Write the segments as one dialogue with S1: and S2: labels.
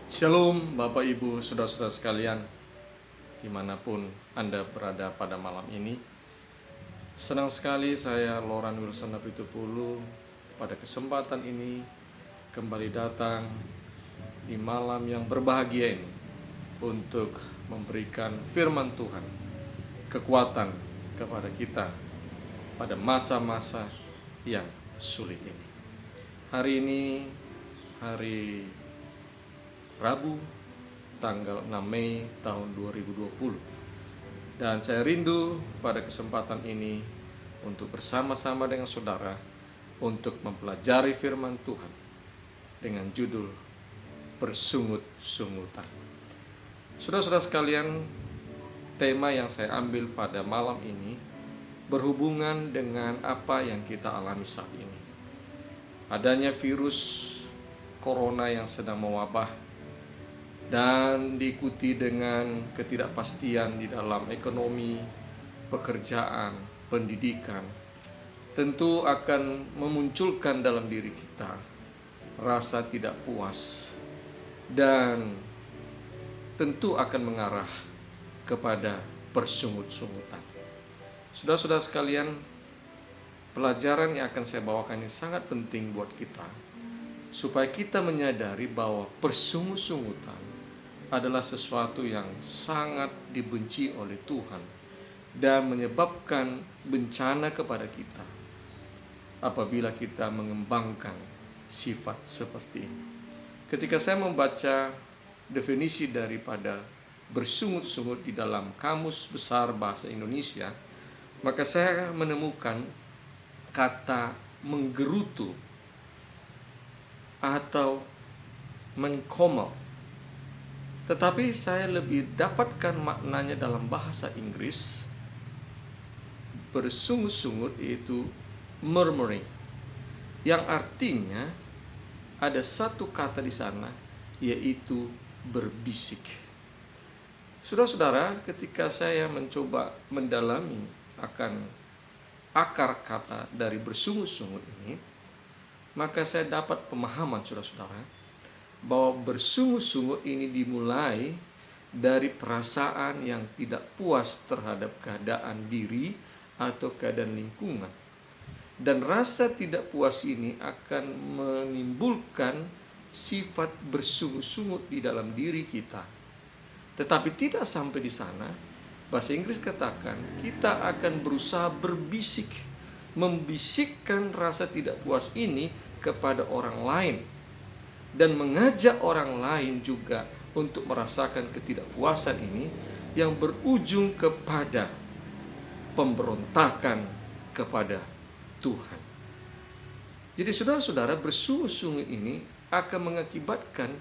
S1: Shalom Bapak Ibu Saudara-saudara sekalian, dimanapun Anda berada pada malam ini. Senang sekali saya Loran Wilson Napitupulu pada kesempatan ini kembali datang di malam yang berbahagia ini untuk memberikan firman Tuhan, kekuatan kepada kita pada masa-masa yang sulit ini. Hari ini hari Rabu tanggal 6 Mei tahun 2020. Dan saya rindu pada kesempatan ini untuk bersama-sama dengan saudara untuk mempelajari firman Tuhan dengan judul Bersungut-sungutan. Saudara-saudara sekalian, tema yang saya ambil pada malam ini berhubungan dengan apa yang kita alami saat ini. Adanya virus corona yang sedang mewabah dan diikuti dengan ketidakpastian di dalam ekonomi, pekerjaan, pendidikan, tentu akan memunculkan dalam diri kita rasa tidak puas dan tentu akan mengarah kepada persungut-sungutan. Saudara-saudara sekalian, pelajaran yang akan saya bawakan ini sangat penting buat kita, supaya kita menyadari bahwa persungut-sungutan adalah sesuatu yang sangat dibenci oleh Tuhan dan menyebabkan bencana kepada kita apabila kita mengembangkan sifat seperti ini. Ketika saya membaca definisi daripada bersungut-sungut di dalam Kamus Besar Bahasa Indonesia, maka saya menemukan kata menggerutu atau mengkomel. Tetapi saya lebih dapatkan maknanya dalam bahasa Inggris. Bersungut-sungut yaitu murmuring, yang artinya ada satu kata di sana, yaitu berbisik. Saudara-saudara, ketika saya mencoba mendalami akan akar kata dari bersungut-sungut ini, maka saya dapat pemahaman, saudara-saudara, bahwa bersungut-sungut ini dimulai dari perasaan yang tidak puas terhadap keadaan diri atau keadaan lingkungan. Dan rasa tidak puas ini akan menimbulkan sifat bersungut-sungut di dalam diri kita. Tetapi tidak sampai di sana. Bahasa Inggris katakan kita akan berusaha berbisik, membisikkan rasa tidak puas ini kepada orang lain, dan mengajak orang lain juga untuk merasakan ketidakpuasan ini yang berujung kepada pemberontakan kepada Tuhan. Jadi saudara-saudara, bersungut-sungut ini akan mengakibatkan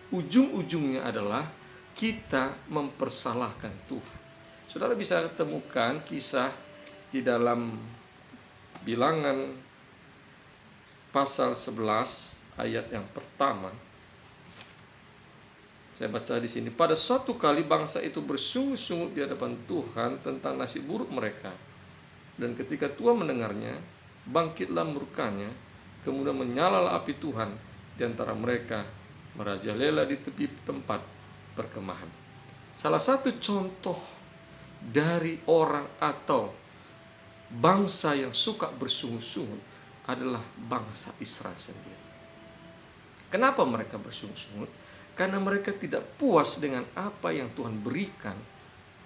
S1: ujung-ujungnya adalah kita mempersalahkan Tuhan. Saudara bisa temukan kisah di dalam Bilangan pasal 11 ayat yang pertama. Saya baca di sini. Pada suatu kali bangsa itu bersungut-sungut di hadapan Tuhan tentang nasib buruk mereka. Dan ketika Tuhan mendengarnya, bangkitlah murkanya, kemudian menyalalah api Tuhan di antara mereka, merajalela di tepi tempat perkemahan. Salah satu contoh dari orang atau bangsa yang suka bersungut-sungut adalah bangsa Israel sendiri. Kenapa mereka bersungut-sungut? Karena mereka tidak puas dengan apa yang Tuhan berikan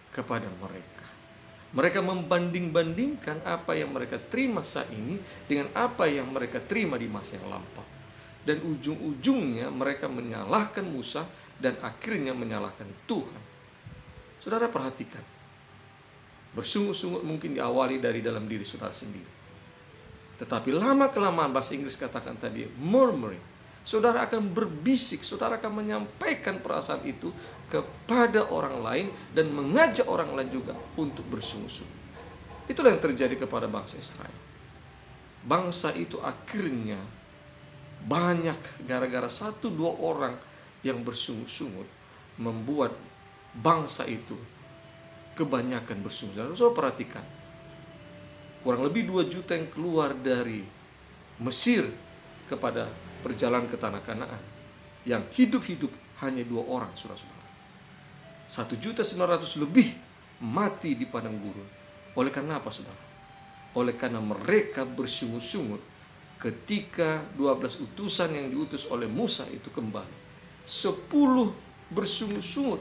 S1: kepada mereka. Mereka membanding-bandingkan apa yang mereka terima saat ini dengan apa yang mereka terima di masa yang lampau. Dan ujung-ujungnya mereka menyalahkan Musa dan akhirnya menyalahkan Tuhan. Saudara perhatikan. Bersungut-sungut mungkin diawali dari dalam diri saudara sendiri. Tetapi lama-kelamaan bahasa Inggris katakan tadi murmuring. Saudara akan berbisik, saudara akan menyampaikan perasaan itu kepada orang lain dan mengajak orang lain juga untuk bersungut-sungut. Itulah yang terjadi kepada bangsa Israel. Bangsa itu akhirnya banyak gara-gara 1-2 orang yang bersungut-sungut membuat bangsa itu kebanyakan bersungut-sungut. Saudara perhatikan, kurang lebih 2 juta yang keluar dari Mesir kepada perjalanan ke tanah Kanaan, yang hidup-hidup hanya 2 orang, saudara-saudara. 1.900.000 lebih mati di padang gurun. Oleh karena apa, saudara? Oleh karena mereka bersungut-sungut ketika 12 utusan yang diutus oleh Musa itu kembali. 10 bersungut-sungut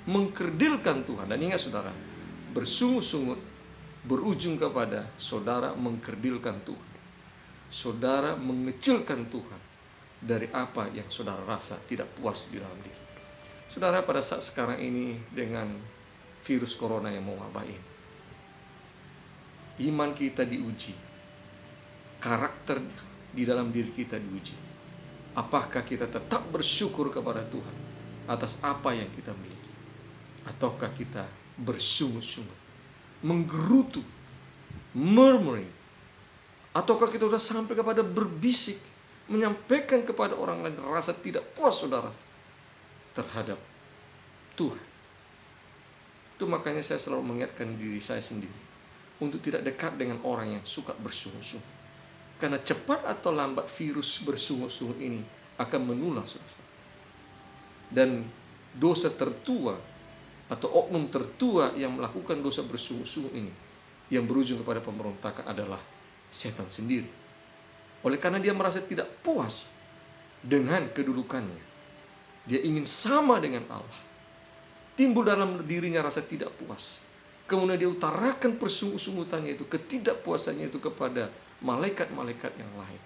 S1: mengkerdilkan Tuhan. Dan ingat saudara, bersungut-sungut berujung kepada saudara mengkerdilkan Tuhan. Saudara mengecilkan Tuhan dari apa yang saudara rasa tidak puas di dalam diri. Saudara, pada saat sekarang ini dengan virus corona yang mewabah ini, iman kita diuji, karakter di dalam diri kita diuji. Apakah kita tetap bersyukur kepada Tuhan atas apa yang kita miliki, ataukah kita bersungut-sungut, menggerutu, murmuring, ataukah kita sudah sampai kepada berbisik, menyampaikan kepada orang lain rasa tidak puas saudara terhadap Tuhan. Itu makanya saya selalu mengingatkan diri saya sendiri untuk tidak dekat dengan orang yang suka bersungut-sungut. Karena cepat atau lambat virus bersungut-sungut ini akan menular, saudara. Dan dosa tertua atau oknum tertua yang melakukan dosa bersungut-sungut ini, yang berujung kepada pemberontakan, adalah setan sendiri. Oleh karena dia merasa tidak puas dengan kedudukannya, dia ingin sama dengan Allah. Timbul dalam dirinya rasa tidak puas. Kemudian dia utarakan persungut-sungutannya itu, ketidakpuasannya itu kepada malaikat-malaikat yang lain.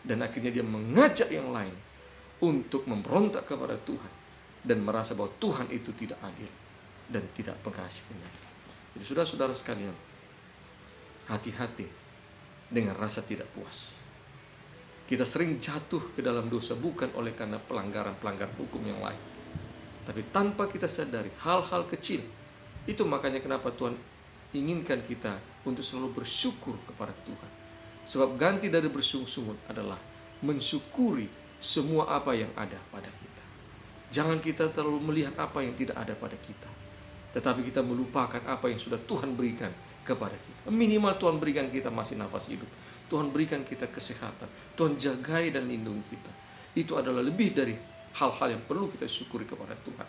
S1: Dan akhirnya dia mengajak yang lain untuk memberontak kepada Tuhan dan merasa bahwa Tuhan itu tidak adil dan tidak pengasih penyayang. Jadi saudara-saudara sekalian, hati-hati dengan rasa tidak puas. Kita sering jatuh ke dalam dosa bukan oleh karena pelanggaran-pelanggaran hukum yang lain, tapi tanpa kita sadari hal-hal kecil. Itu makanya kenapa Tuhan inginkan kita untuk selalu bersyukur kepada Tuhan. Sebab ganti dari bersungut-sungut adalah mensyukuri semua apa yang ada pada kita. Jangan kita terlalu melihat apa yang tidak ada pada kita, tetapi kita melupakan apa yang sudah Tuhan berikan kepada kita. Minimal Tuhan berikan kita masih nafas hidup, Tuhan berikan kita kesehatan, Tuhan jagai dan lindungi kita. Itu adalah lebih dari hal-hal yang perlu kita syukuri kepada Tuhan.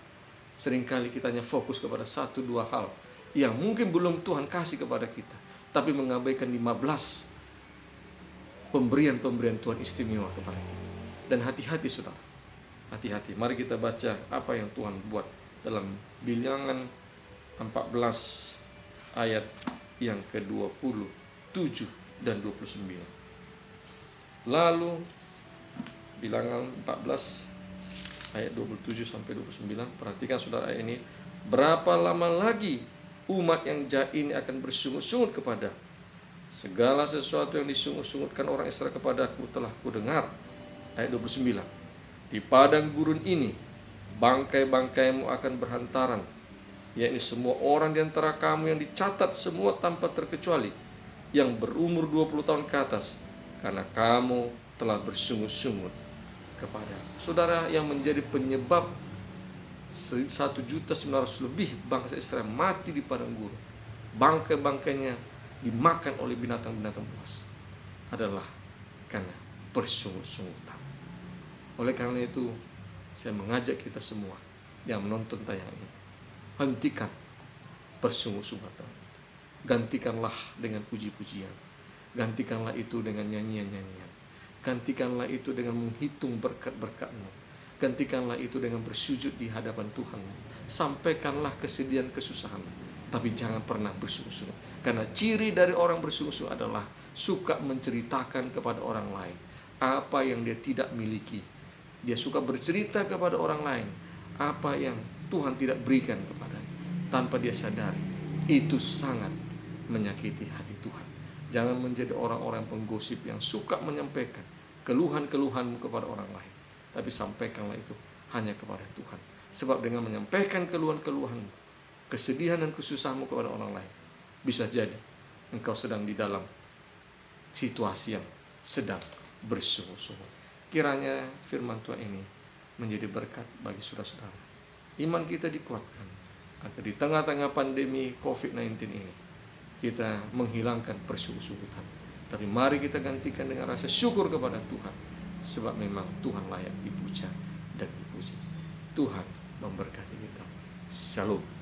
S1: Seringkali kita hanya fokus kepada 1-2 hal yang mungkin belum Tuhan kasih kepada kita, tapi mengabaikan 15 pemberian-pemberian Tuhan istimewa kepada kita. Dan hati-hati saudara, hati-hati. Mari kita baca apa yang Tuhan buat dalam Bilangan 14 ayat yang ke-27 dan 29. Lalu Bilangan 14 ayat 27 sampai 29. Perhatikan saudara ayat ini. Berapa lama lagi umat yang jahat ini akan bersungut-sungut kepada segala sesuatu yang disungut-sungutkan orang Israel kepadaku telah kudengar. Ayat 29. Di padang gurun ini bangkai-bangkaimu akan berhantaran, yakni semua orang di antara kamu yang dicatat semua tanpa terkecuali, yang berumur 20 tahun ke atas, karena kamu telah bersungut-sungut kepada saudara. Yang menjadi penyebab 1.900.000 lebih bangsa Israel mati di padang gurun, bangkai-bangkainya dimakan oleh binatang-binatang buas, adalah karena bersungut-sungutan. Oleh karena itu, saya mengajak kita semua yang menonton tayangan ini, hentikan bersungut-sungutan. Gantikanlah dengan puji-pujian, gantikanlah itu dengan nyanyian-nyanyian, gantikanlah itu dengan menghitung berkat-berkat-Mu, gantikanlah itu dengan bersujud di hadapan Tuhan. Sampaikanlah kesedihan, kesusahan, tapi jangan pernah bersungut-sungut. Karena ciri dari orang bersungut-sungut adalah suka menceritakan kepada orang lain apa yang dia tidak miliki. Dia suka bercerita kepada orang lain apa yang Tuhan tidak berikan kepadanya, tanpa dia sadari. Itu sangat menyakiti hati Tuhan. Jangan menjadi orang-orang penggosip yang suka menyampaikan keluhan-keluhanmu kepada orang lain, tapi sampaikanlah itu hanya kepada Tuhan. Sebab dengan menyampaikan keluhan-keluhanmu, kesedihan dan kesusahanmu kepada orang lain, bisa jadi engkau sedang di dalam situasi yang sedang bersungut-sungut. Kiranya firman Tuhan ini menjadi berkat bagi saudara-saudara. Iman kita dikuatkan agar di tengah-tengah pandemi COVID-19 ini kita menghilangkan persungut-sungutan. Tapi mari kita gantikan dengan rasa syukur kepada Tuhan, sebab memang Tuhan layak dipuja dan dipuji. Tuhan memberkati kita. Shalom.